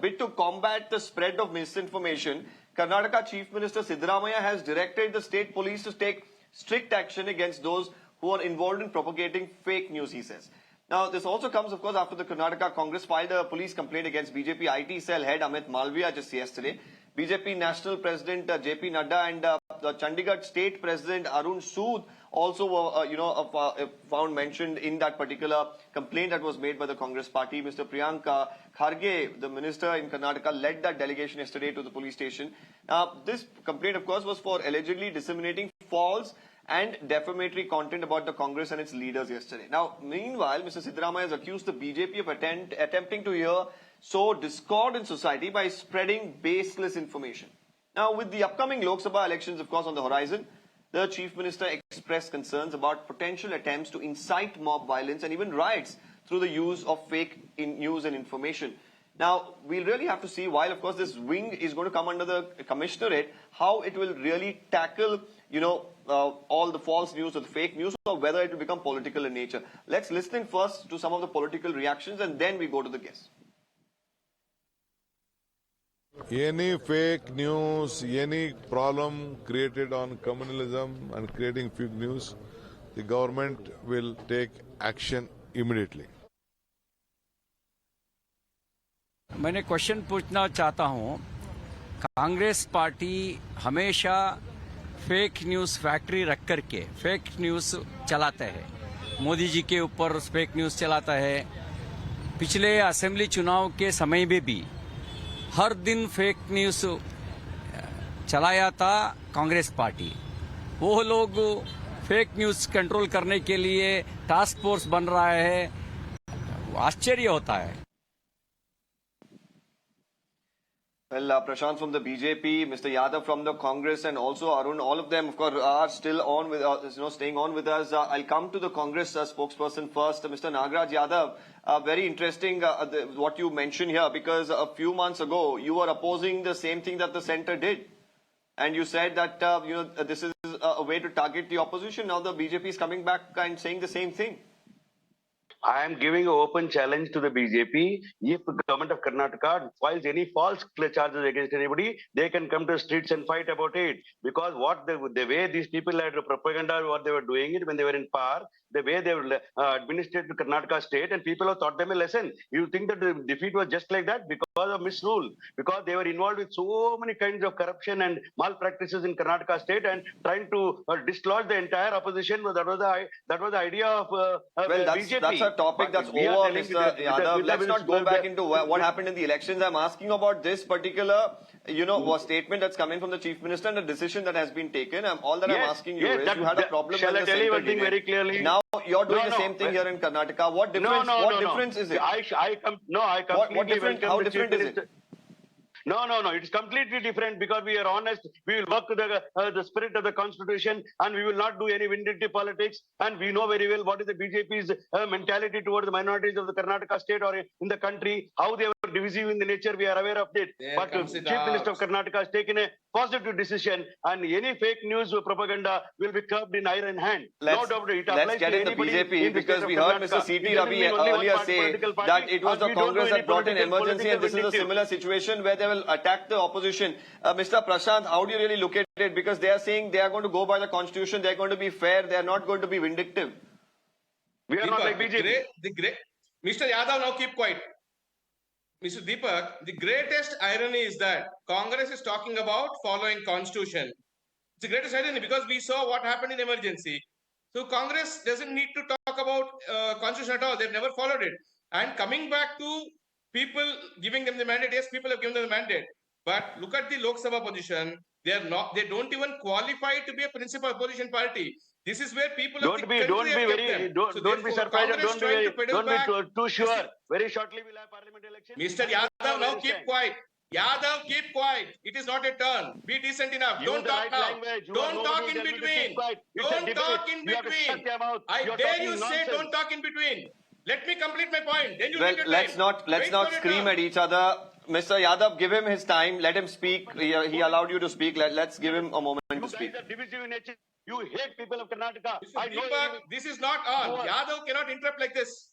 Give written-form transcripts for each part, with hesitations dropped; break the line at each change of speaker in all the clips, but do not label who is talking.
bid to combat the spread of misinformation, Karnataka Chief Minister Siddaramaiah has directed the state police to take strict action against those who are involved in propagating fake news, he says. Now, this also comes, of course, after the Karnataka Congress filed a police complaint against BJP IT cell head Amit Malviya just yesterday. BJP National President JP Nadda and the Chandigarh State President Arun Sood also were, found mentioned in that particular complaint that was made by the Congress party. Mr. Priyanka Kharge, the minister in Karnataka, led that delegation yesterday to the police station. This complaint, of course, was for allegedly disseminating false and defamatory content about the Congress and its leaders yesterday. Now, meanwhile, Mr. Siddaramaiah has accused the BJP of attempting to sow discord in society by spreading baseless information. Now, with the upcoming Lok Sabha elections, of course, on the horizon, the Chief Minister expressed concerns about potential attempts to incite mob violence and even riots through the use of fake news and information. Now, we'll really have to see, while, of course, this wing is going to come under the commissionerate, how it will really tackle, all the false news or the fake news, or whether it will become political in nature. Let's listen first to some of the political reactions, and then we go to the guests.
Any fake news, any problem created on communalism and creating fake news, the government will take action immediately.
मैंने question पूछना चाहता हूं, Congress party हमेशा fake news factory रख करके fake news चलाता है. मोदी जी के ऊपर फेक न्यूज चलाता है. पिछले असेंबली चुनाव के समय में भी हर दिन फेक न्यूज चलाया था कांग्रेस पार्टी. वो लोग फेक न्यूज कंट्रोल करने के लिए टास्क फोर्स बन रहा है. आश्चर्य होता है.
Well, Prashant from the BJP, Mr. Yadav from the Congress, and also Arun, all of them, of course, are still on with staying on with us. I'll come to the Congress spokesperson first, Mr. Nagaraj Yadav. Very interesting what you mentioned here, because a few months ago you were opposing the same thing that the centre did, and you said that this is a way to target the opposition. Now the BJP is coming back and saying the same thing.
I am giving an open challenge to the BJP. If the government of Karnataka files any false charges against anybody, they can come to the streets and fight about it. Because what the way these people had propaganda, what they were doing it when they were in power, the way they were administered to Karnataka state, and people have taught them a lesson. You think that the defeat was just like that because of misrule, because they were involved with so many kinds of corruption and malpractices in Karnataka state and trying to dislodge the entire opposition. That was the idea of BJP.
That's a topic that's over, Mr. Yadav. Let's not go back into what happened in the elections. I'm asking about this particular, statement that's coming from the Chief Minister and the decision that has been taken. All that I'm asking you is, you had a problem with the
tell you one thing very clearly?
Now you're doing the same thing here in Karnataka. What difference? What difference is it?
I completely welcome
how different is it?
No. It is completely different, because we are honest. We will work to the spirit of the constitution, and we will not do any vindictive politics. And we know very well what is the BJP's mentality towards the minorities of the Karnataka state or in the country, how they were divisive in the nature. We are aware of it. But the Chief Minister of Karnataka has taken a positive decision, and any fake news or propaganda will be curbed in iron hand.
Let's get into BJP, because we heard Mr. C.T. Ravi earlier say that it was the Congress that brought in emergency, and this is a similar situation where they will attack the opposition. Mr. Prashant, how do you really look at it? Because they are saying they are going to go by the constitution, they are going to be fair, they are not going to be vindictive.
We are not like BJP.
Mr. Yadav, now keep quiet. Mr. Deepak, the greatest irony is that Congress is talking about following constitution. It's the greatest irony, because we saw what happened in emergency. So Congress doesn't need to talk about constitution at all. They've never followed it. And coming back to people giving them the mandate, yes, people have given them the mandate. But look at the Lok Sabha position. They don't even qualify to be a principal opposition party. This is where people
don't be surprised. Don't be too sure. Very shortly we'll have parliament election.
Mr. Yadav, now keep quiet. Yadav, keep quiet. It is not a turn. Be decent enough. Don't talk now. Don't talk in between. Don't talk in between. I dare you say don't talk in between. Let me complete my point. Then you
let's not scream at each other. Mr. Yadav, give him his time. Let him speak. He allowed you to speak. Let's give him a moment to speak.
You hate people of Karnataka.
Deepak, this is not on. Yadav cannot interrupt like this.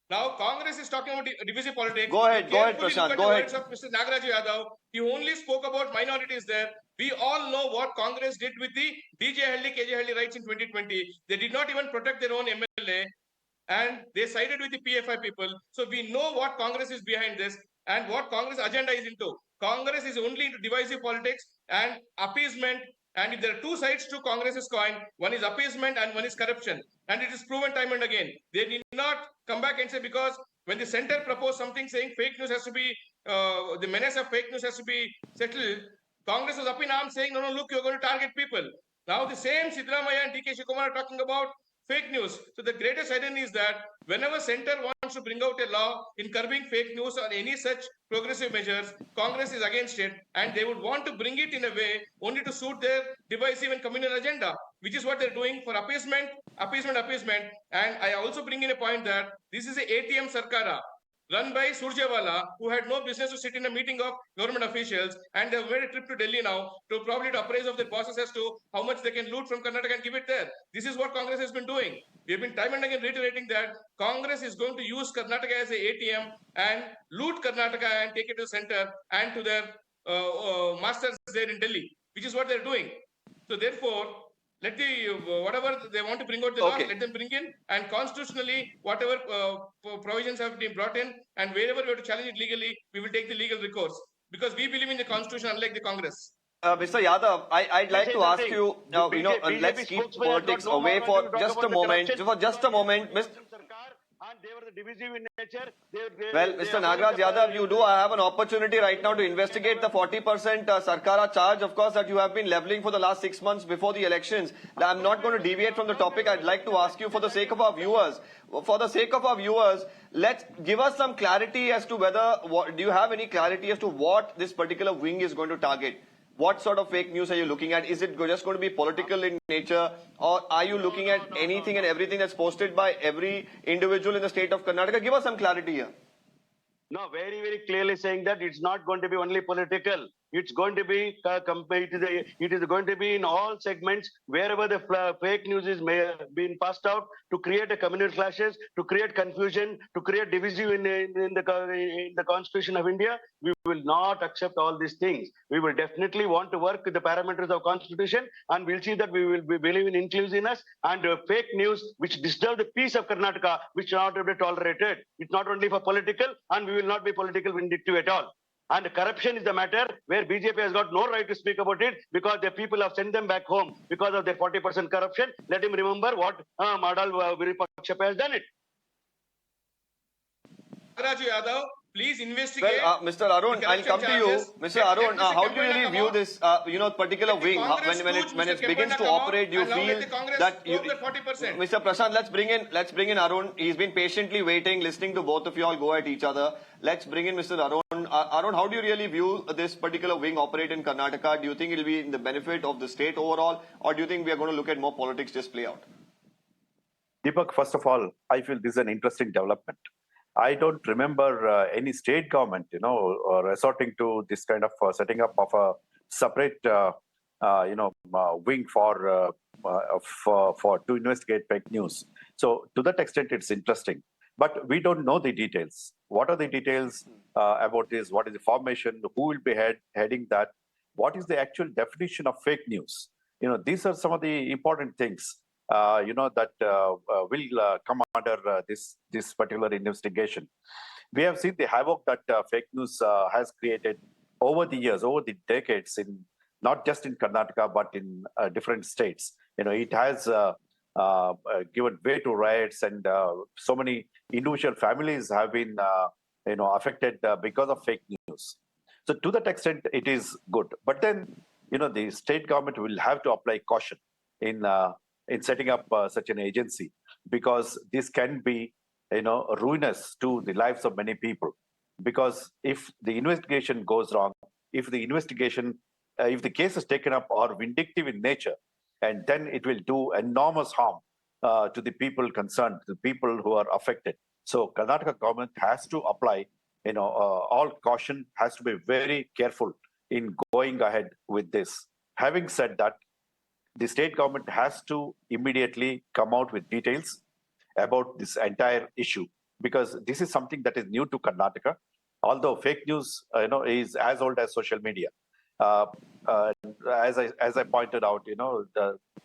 Now, Congress is talking about divisive politics.
Go ahead,
Carefully
Prashant,
look at
go
the
ahead.
words of Mr. Nagaraj Yadav. He only spoke about minorities there. We all know what Congress did with the DJ Halli, KJ Halli rights in 2020. They did not even protect their own MLA, and they sided with the PFI people. So we know what Congress is behind this and what Congress agenda is into. Congress is only into divisive politics and appeasement. And if there are two sides to Congress's coin, one is appeasement and one is corruption. And it is proven time and again. They did not come back and say, because when the center proposed something saying fake news has to be, the menace of fake news has to be settled, Congress was up in arms saying, no, no, look, you're going to target people. Now the same Siddaramaiah and DK Shivakumar are talking about fake news. So the greatest irony is that whenever center wants to bring out a law in curbing fake news or any such progressive measures, Congress is against it, and they would want to bring it in a way only to suit their divisive and communal agenda, which is what they're doing for appeasement, appeasement, appeasement. And I also bring in a point that this is a ATM Sarkara run by Surjewala, who had no business to sit in a meeting of government officials, and they have made a trip to Delhi now to probably to appraise of their bosses as to how much they can loot from Karnataka and give it there. This is what Congress has been doing. We have been time and again reiterating that Congress is going to use Karnataka as a ATM and loot Karnataka and take it to the center and to their masters there in Delhi, which is what they're doing. So therefore, let the whatever they want to bring out the law, let them bring in, and constitutionally, whatever provisions have been brought in, and wherever we have to challenge it legally, we will take the legal recourse, because we believe in the constitution, unlike the Congress.
Mr. Yadav, I'd like to ask you, let's keep politics away for just a moment. For just a moment, Mr.
And they were divisive in nature.
Well, Mr. Nagaraj Yadav, you do have an opportunity right now to investigate the 40% Sarkara charge, of course, that you have been leveling for the last 6 months before the elections. I'm not going to deviate from the topic. I'd like to ask you, for the sake of our viewers, let's give us some clarity as to whether, do you have any clarity as to what this particular wing is going to target? What sort of fake news are you looking at? Is it just going to be political in nature, or are you looking at anything and everything that's posted by every individual in the state of Karnataka? Give us some clarity here.
No, very, very clearly saying that it's not going to be only political. It's going to be it is going to be in all segments, wherever the fake news is being passed out, to create a communal clashes, to create confusion, to create division in the Constitution of India. We will not accept all these things. We will definitely want to work with the parameters of Constitution, and we'll see that we will believe in inclusiveness, and fake news which disturb the peace of Karnataka, which cannot be tolerated. It's not only for political, and we will not be political vindictive at all. And corruption is the matter where BJP has got no right to speak about it, because the people have sent them back home because of their 40% corruption. Let him remember what Madal Virupaksha has done it.
Nagaraj Yadav, please investigate.
Well, Mr. Arun, I'll come to you. Mr. Arun, how do you really view this, particular wing? When it begins to operate, do you feel that Mr. Prashant, let's bring in Arun. He's been patiently waiting, listening to both of you all go at each other. Let's bring in Mr. Arun. Arun, how do you really view this particular wing operate in Karnataka? Do you think it will be in the benefit of the state overall, or do you think we are going to look at more politics just play out?
Deepak, first of all, I feel this is an interesting development. I don't remember any state government, resorting to this kind of setting up of a separate, wing for to investigate fake news. So to that extent, it's interesting. But we don't know the details. What are the details about this? What is the formation? Who will be heading that? What is the actual definition of fake news? These are some of the important things. That will come under this particular investigation. We have seen the havoc that fake news has created over the years, over the decades, in not just in Karnataka but in different states. It has given way to riots, and so many individual families have been affected because of fake news. So to that extent, it is good. But then the state government will have to apply caution in setting up such an agency, because this can be ruinous to the lives of many people. Because if the investigation goes wrong, if the case is taken up or vindictive in nature, and then it will do enormous harm to the people concerned, the people who are affected. So Karnataka government has to apply, all caution, has to be very careful in going ahead with this. Having said that, the state government has to immediately come out with details about this entire issue, because this is something that is new to Karnataka. Although fake news, is as old as social media. As I pointed out,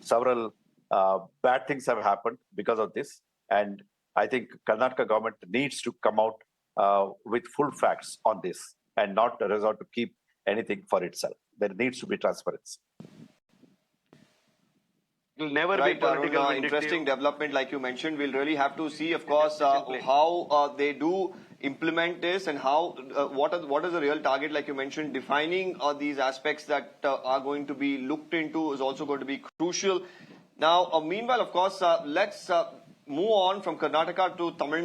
several bad things have happened because of this, and I think Karnataka government needs to come out with full facts on this and not resort to keep anything for itself. There needs to be transparency.
It will never
Right,
be political.
Arun, interesting development, like you mentioned. We'll really have to see, of course, how they do implement this and how what is the real target, like you mentioned. Defining these aspects that are going to be looked into is also going to be crucial. Now, meanwhile, of course, let's move on from Karnataka to Tamil